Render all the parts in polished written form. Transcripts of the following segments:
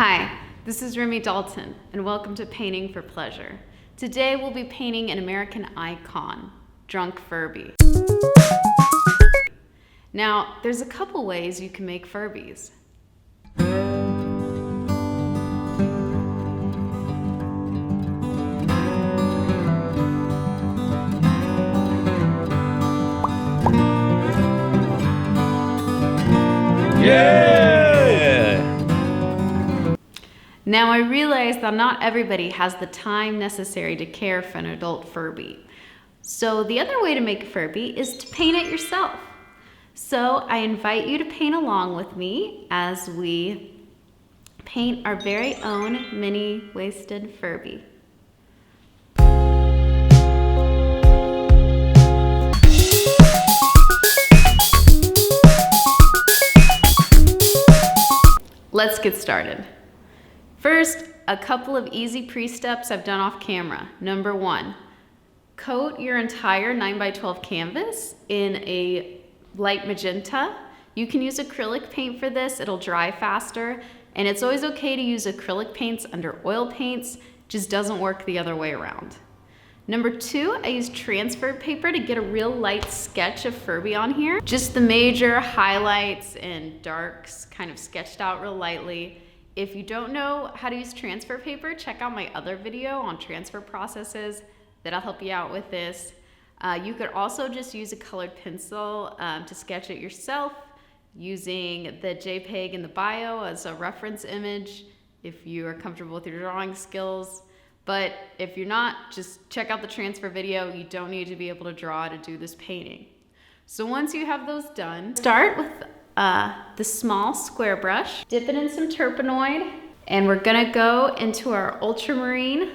Hi, this is Remy Dalton, and welcome to Painting for Pleasure. Today we'll be painting an American icon, Drunk Furby. Now, there's a couple ways you can make Furbies. Now I realize that not everybody has the time necessary to care for an adult Furby. So the other way to make a Furby is to paint it yourself. So I invite you to paint along with me as we paint our very own mini waisted Furby. Let's get started. First, a couple of easy pre-steps I've done off camera. Number one, coat your entire 9x12 canvas in a light magenta. You can use acrylic paint for this, it'll dry faster, and it's always okay to use acrylic paints under oil paints, just doesn't work the other way around. Number two, I used transfer paper to get a real light sketch of Furby on here. Just the major highlights and darks kind of sketched out real lightly. If you don't know how to use transfer paper, check out my other video on transfer processes. That'll help you out with this. You could also just use a colored pencil to sketch it yourself using the JPEG in the bio as a reference image if you are comfortable with your drawing skills. But if you're not, just check out the transfer video. You don't need to be able to draw to do this painting. So once you have those done, start with the small square brush, dip it in some turpenoid, and we're gonna go into our Ultramarine.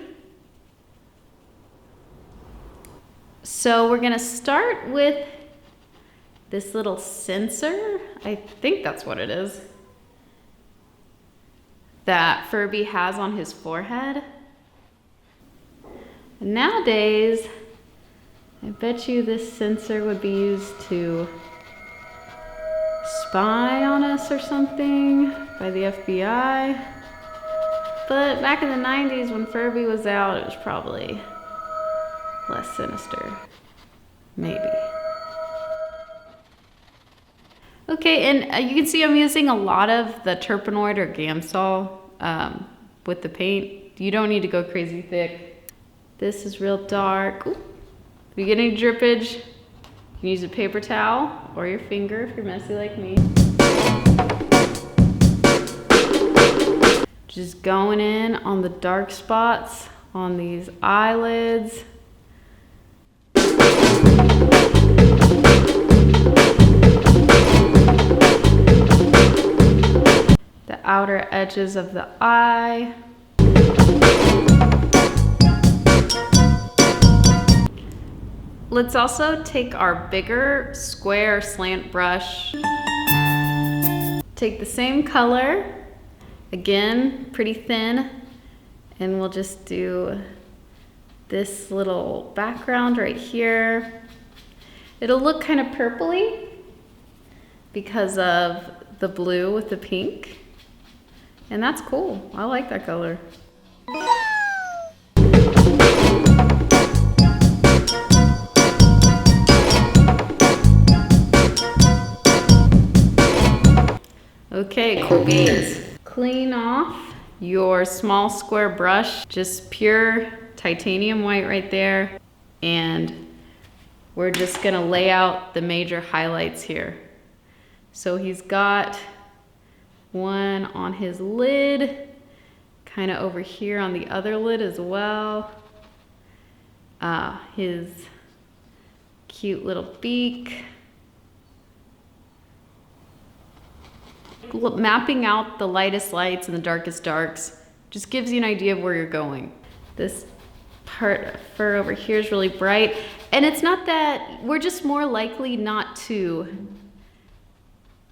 So we're gonna start with this little sensor, I think that's what it is, that Furby has on his forehead. And nowadays, I bet you this sensor would be used to spy on us or something by the FBI. But back in the 90s when Furby was out, it was probably less sinister. Maybe. Okay, and you can see I'm using a lot of the turpenoid or Gamsol with the paint. You don't need to go crazy thick. This is real dark. Ooh. If you get any drippage, you can use a paper towel or your finger if you're messy like me. Just going in on the dark spots on these eyelids. The outer edges of the eye. Let's also take our bigger square slant brush, take the same color, again, pretty thin, and we'll just do this little background right here. It'll look kind of purpley because of the blue with the pink, and that's cool. I like that color. Okay, cool beans. Clean off your small square brush, just pure titanium white right there. And we're just gonna lay out the major highlights here. So he's got one on his lid, kind of over here on the other lid as well. His cute little beak. Mapping out the lightest lights and the darkest darks just gives you an idea of where you're going. This part of fur over here is really bright, and it's not that, we're just more likely not to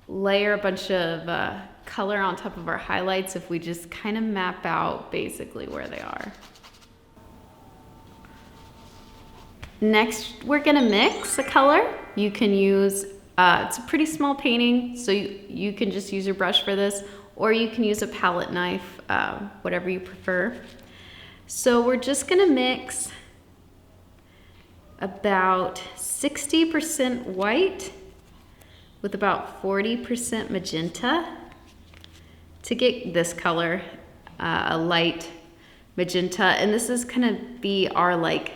layer a bunch of color on top of our highlights if we just kind of map out basically where they are. Next, we're gonna mix a color. You can use, it's a pretty small painting, so you can just use your brush for this, or you can use a palette knife, whatever you prefer. So we're just gonna mix about 60% white with about 40% magenta to get this color, a light magenta. And this is gonna be our like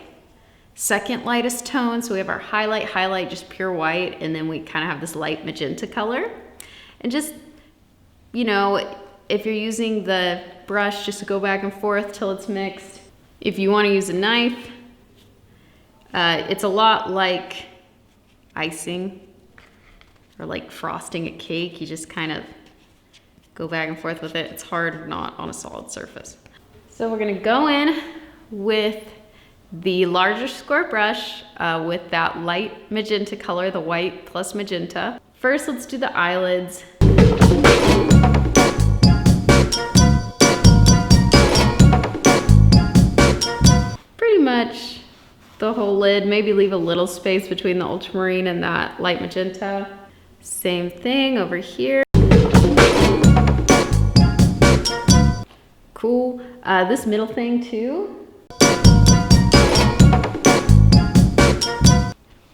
second lightest tone. So we have our highlight, just pure white, and then we kind of have this light magenta color. And just, you know, if you're using the brush, just go back and forth till it's mixed. If you wanna use a knife, it's a lot like icing or like frosting a cake. You just kind of go back and forth with it. It's hard not on a solid surface. So we're gonna go in with the larger square brush with that light magenta color, the white plus magenta. First, let's do the eyelids. Pretty much the whole lid, maybe leave a little space between the ultramarine and that light magenta. Same thing over here. Cool. This middle thing too.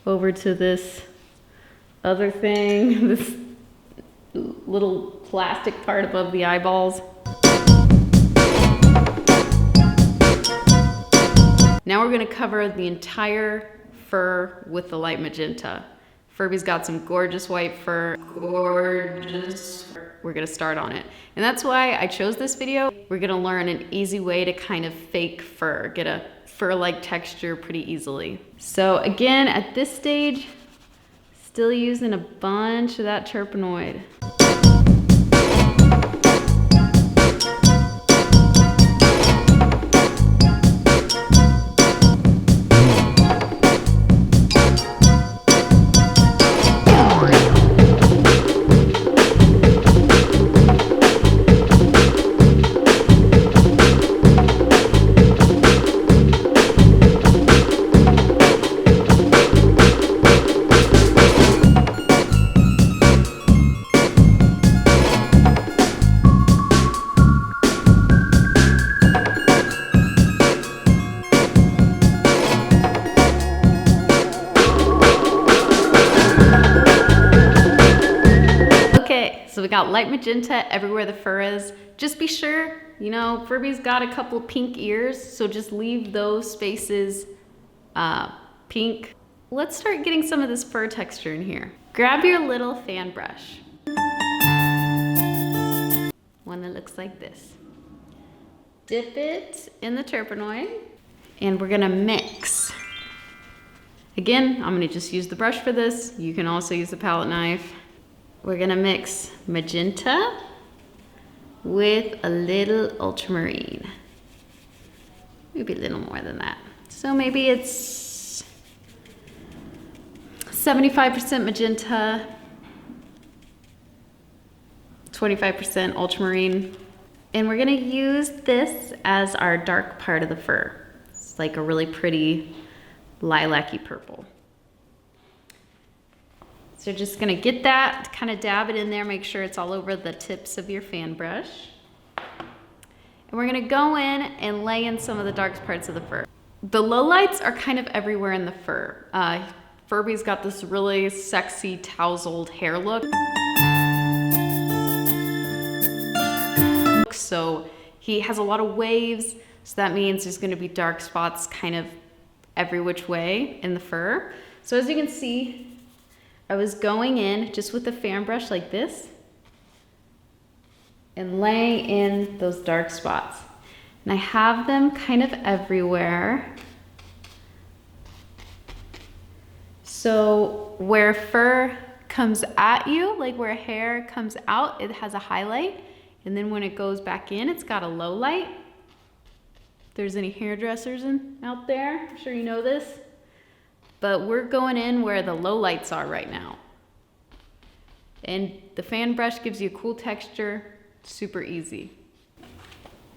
Over to this other thing, this little plastic part above the eyeballs. Now we're gonna cover the entire fur with the light magenta. Furby's got some gorgeous white fur, gorgeous. We're gonna start on it. And that's why I chose this video. We're gonna learn an easy way to kind of fake fur, get a fur-like texture pretty easily. So again, at this stage, still using a bunch of that terpenoid. So we got light magenta everywhere the fur is. Just be sure, you know, Furby's got a couple pink ears, so just leave those spaces pink. Let's start getting some of this fur texture in here. Grab your little fan brush. One that looks like this. Dip it in the terpenoid, and we're gonna mix. Again, I'm gonna just use the brush for this. You can also use the palette knife. We're gonna mix magenta with a little ultramarine. Maybe a little more than that. So maybe it's 75% magenta, 25% ultramarine. And we're gonna use this as our dark part of the fur. It's like a really pretty lilac-y purple. So just gonna get that, kind of dab it in there, make sure it's all over the tips of your fan brush. And we're gonna go in and lay in some of the dark parts of the fur. The lowlights are kind of everywhere in the fur. Furby's got this really sexy tousled hair look. So he has a lot of waves, so that means there's gonna be dark spots kind of every which way in the fur. So as you can see, I was going in just with a fan brush like this and laying in those dark spots. And I have them kind of everywhere. So where fur comes at you, like where hair comes out, it has a highlight. And then when it goes back in, it's got a low light. If there's any hairdressers out there, I'm sure you know this. But we're going in where the low lights are right now. And the fan brush gives you a cool texture, super easy.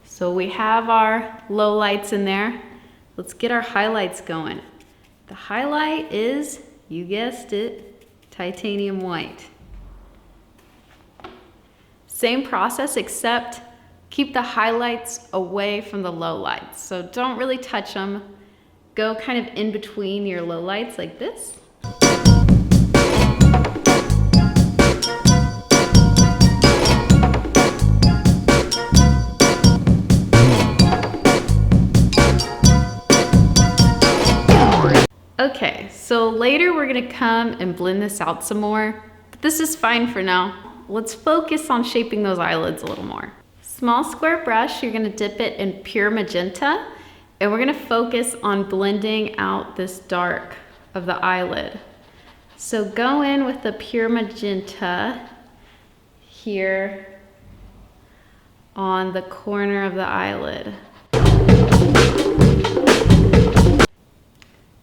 So we have our low lights in there. Let's get our highlights going. The highlight is, you guessed it, titanium white. Same process, except keep the highlights away from the lowlights. So don't really touch them. Go kind of in between your lowlights like this. Okay, so later we're gonna come and blend this out some more, but this is fine for now. Let's focus on shaping those eyelids a little more. Small square brush, you're gonna dip it in pure magenta, and we're gonna focus on blending out this dark of the eyelid. So go in with the pure magenta here on the corner of the eyelid.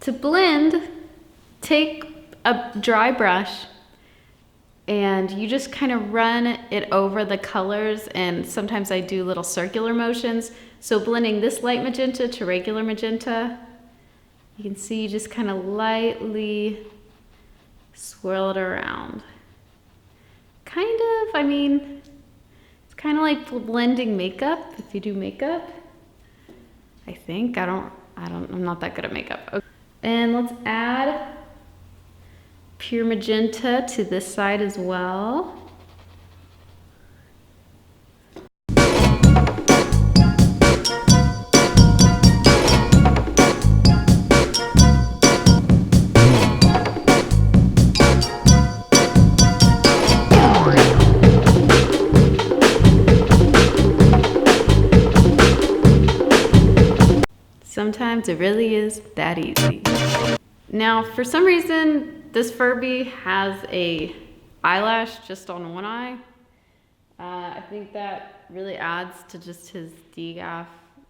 To blend, take a dry brush and you just kind of run it over the colors, and sometimes I do little circular motions. So blending this light magenta to regular magenta, you can see you just kind of lightly swirl it around. Kind of, I mean, it's kind of like blending makeup if you do makeup. I think, I'm not that good at makeup. Okay. And let's add pure magenta to this side as well. Sometimes it really is that easy. Now, for some reason, this Furby has a eyelash just on one eye. I think that really adds to just his degaff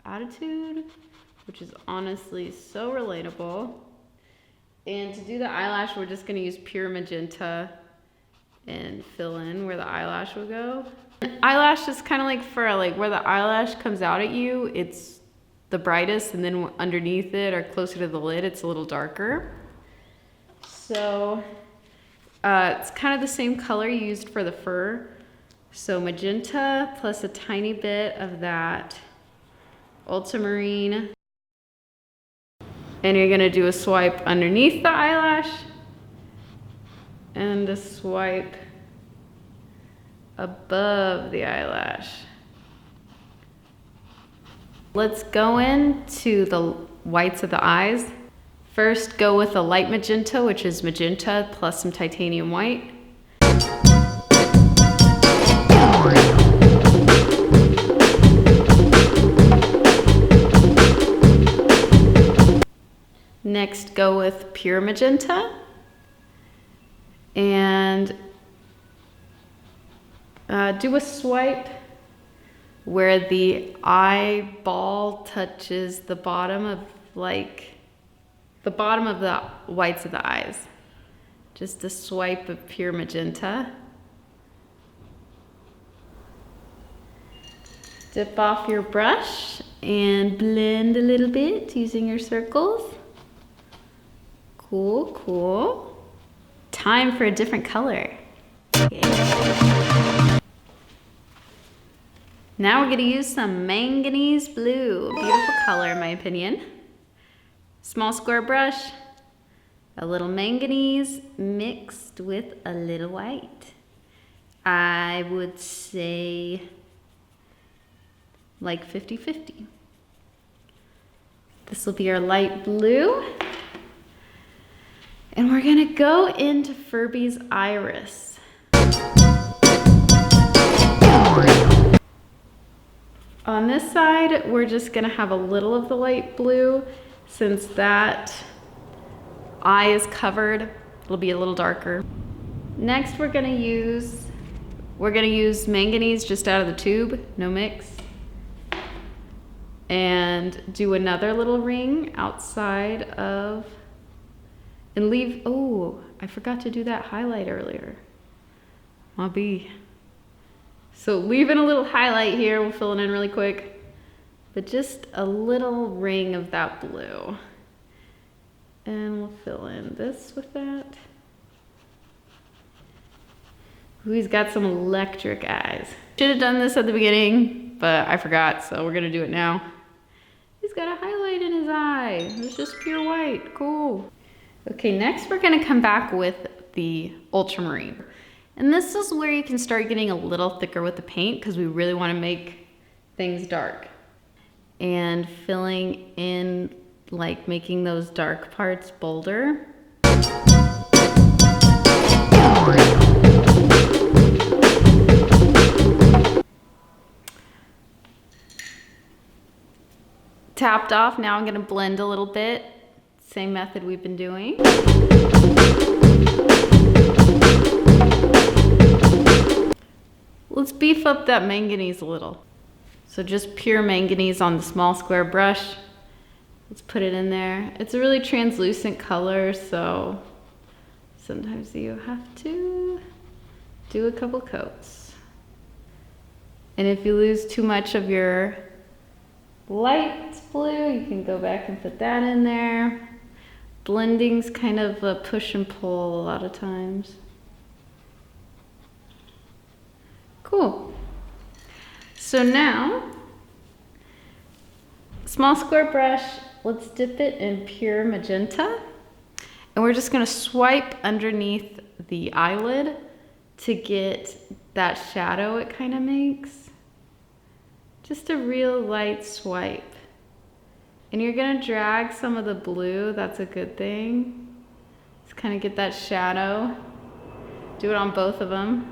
attitude, which is honestly so relatable. And to do the eyelash, we're just gonna use pure magenta and fill in where the eyelash will go. Eyelash is kind of like for where the eyelash comes out at you, it's the brightest, and then underneath it or closer to the lid, it's a little darker. So it's kind of the same color you used for the fur. So magenta plus a tiny bit of that ultramarine. And you're gonna do a swipe underneath the eyelash and a swipe above the eyelash. Let's go into the whites of the eyes. First, go with a light magenta, which is magenta plus some titanium white. Next, go with pure magenta. And do a swipe where the eyeball touches the bottom of the whites of the eyes. Just a swipe of pure magenta. Dip off your brush and blend a little bit using your circles. Cool, cool. Time for a different color. Okay. Now we're gonna use some manganese blue. Beautiful color in my opinion. Small square brush, a little manganese mixed with a little white. I would say like 50-50. This will be our light blue. And we're gonna go into Furby's iris. On this side, we're just gonna have a little of the light blue. Since that eye is covered, it'll be a little darker. Next, we're gonna use manganese just out of the tube, no mix. And do another little ring outside of, and leave, oh, I forgot to do that highlight earlier. My B. So leaving a little highlight here, we'll fill it in really quick, but just a little ring of that blue. And we'll fill in this with that. Ooh, he's got some electric eyes. Should have done this at the beginning, but I forgot, so we're gonna do it now. He's got a highlight in his eye. It's just pure white, cool. Okay, next we're gonna come back with the Ultramarine. And this is where you can start getting a little thicker with the paint because we really wanna make things dark. And filling in, like making those dark parts bolder. Tapped off, now I'm gonna blend a little bit. Same method we've been doing. Let's beef up that manganese a little. So just pure manganese on the small square brush. Let's put it in there. It's a really translucent color, so sometimes you have to do a couple coats. And if you lose too much of your light blue, you can go back and put that in there. Blending's kind of a push and pull a lot of times. Cool. So now, small square brush, let's dip it in pure magenta. And we're just gonna swipe underneath the eyelid to get that shadow it kind of makes. Just a real light swipe. And you're gonna drag some of the blue, that's a good thing. Just kind of get that shadow. Do it on both of them.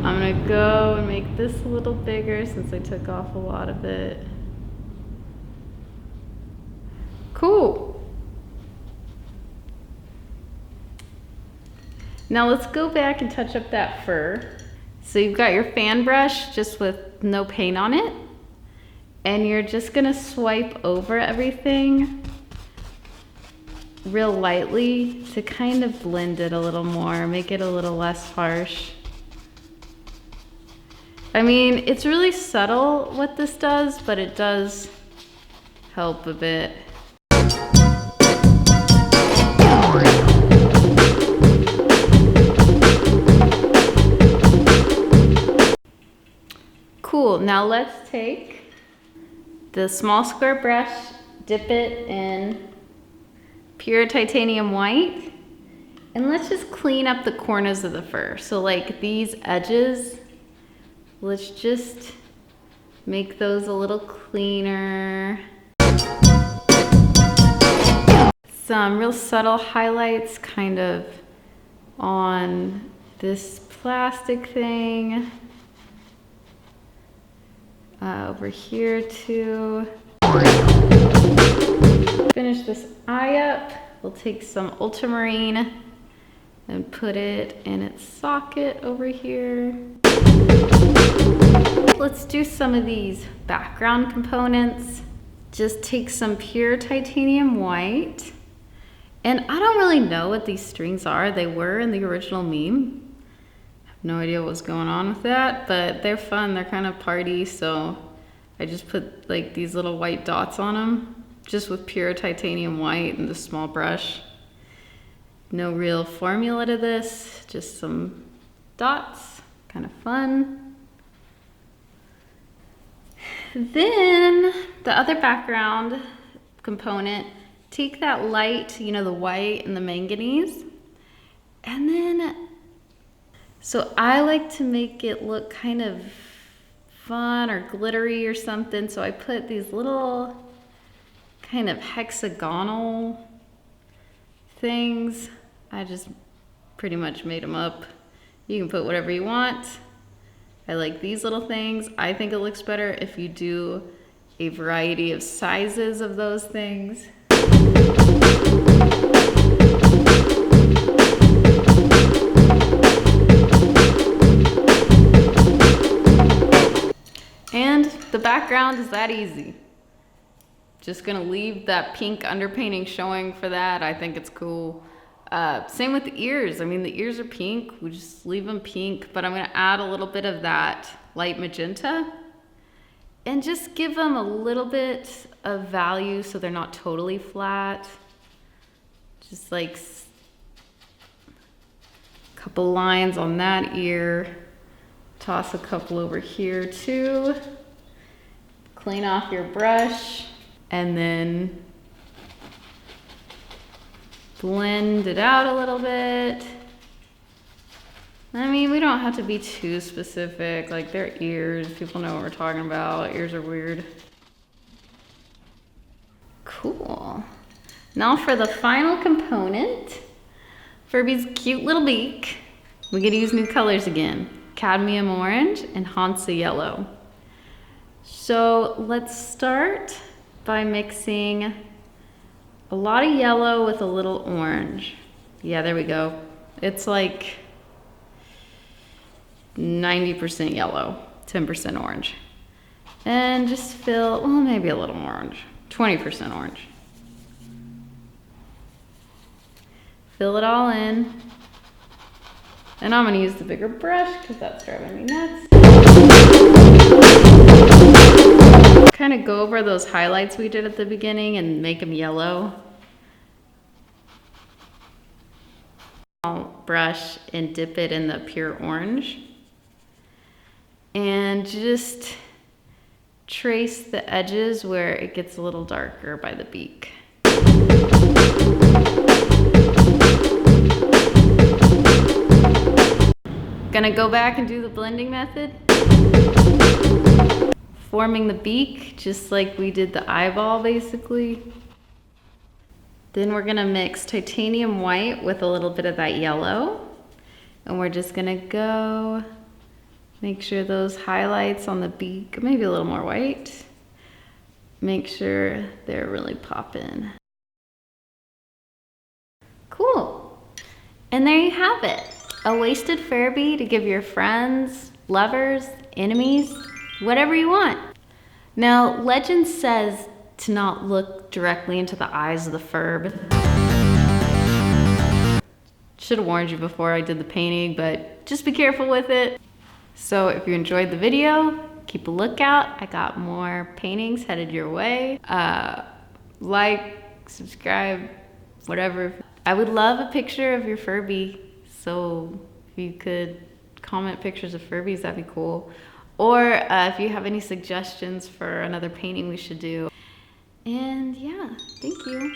I'm gonna go and make this a little bigger since I took off a lot of it. Cool. Now let's go back and touch up that fur. So you've got your fan brush just with no paint on it. And you're just gonna swipe over everything real lightly to kind of blend it a little more, make it a little less harsh. I mean, it's really subtle what this does, but it does help a bit. Cool, now let's take the small square brush, dip it in pure titanium white, and let's just clean up the corners of the fur. So like these edges, let's just make those a little cleaner. Some real subtle highlights kind of on this plastic thing. Over here too. Finish this eye up. We'll take some Ultramarine and put it in its socket over here. Let's do some of these background components. Just take some pure titanium white. And I don't really know what these strings are. They were in the original meme. No idea what's going on with that, but they're fun. They're kind of party, so I just put like these little white dots on them, just with pure titanium white and the small brush. No real formula to this, just some dots, kind of fun. Then the other background component, take that light, you know, the white and the manganese, and then so I like to make it look kind of fun or glittery or something. So I put these little kind of hexagonal things. I just pretty much made them up. You can put whatever you want. I like these little things. I think it looks better if you do a variety of sizes of those things. And the background is that easy. Just gonna leave that pink underpainting showing for that. I think it's cool. Same with the ears. I mean, the ears are pink. We just leave them pink, but I'm gonna add a little bit of that light magenta and just give them a little bit of value so they're not totally flat. Just like a couple lines on that ear. Toss a couple over here too. Clean off your brush and then blend it out a little bit. I mean, we don't have to be too specific, like their ears, people know what we're talking about. Ears are weird. Cool. Now for the final component, Furby's cute little beak. We get to use new colors again. Cadmium orange and Hansa yellow. So let's start by mixing a lot of yellow with a little orange. Yeah, there we go. It's like 90% yellow, 10% orange. And just fill, well, maybe a little more orange, 20% orange. Fill it all in. And I'm gonna use the bigger brush because that's driving me nuts. Kind of go over those highlights we did at the beginning and make them yellow. I'll brush and dip it in the pure orange. And just trace the edges where it gets a little darker by the beak. Gonna go back and do the blending method. Forming the beak, just like we did the eyeball basically. Then we're gonna mix titanium white with a little bit of that yellow. And we're just gonna go make sure those highlights on the beak, maybe a little more white. Make sure they're really popping. Cool. And there you have it. A wasted Furby to give your friends, lovers, enemies, whatever you want. Now, legend says to not look directly into the eyes of the Furb. Should have warned you before I did the painting, but just be careful with it. So if you enjoyed the video, keep a lookout. I got more paintings headed your way. Like, subscribe, whatever. I would love a picture of your Furby. So if you could comment pictures of Furbies, that'd be cool. Or if you have any suggestions for another painting we should do. And yeah, thank you.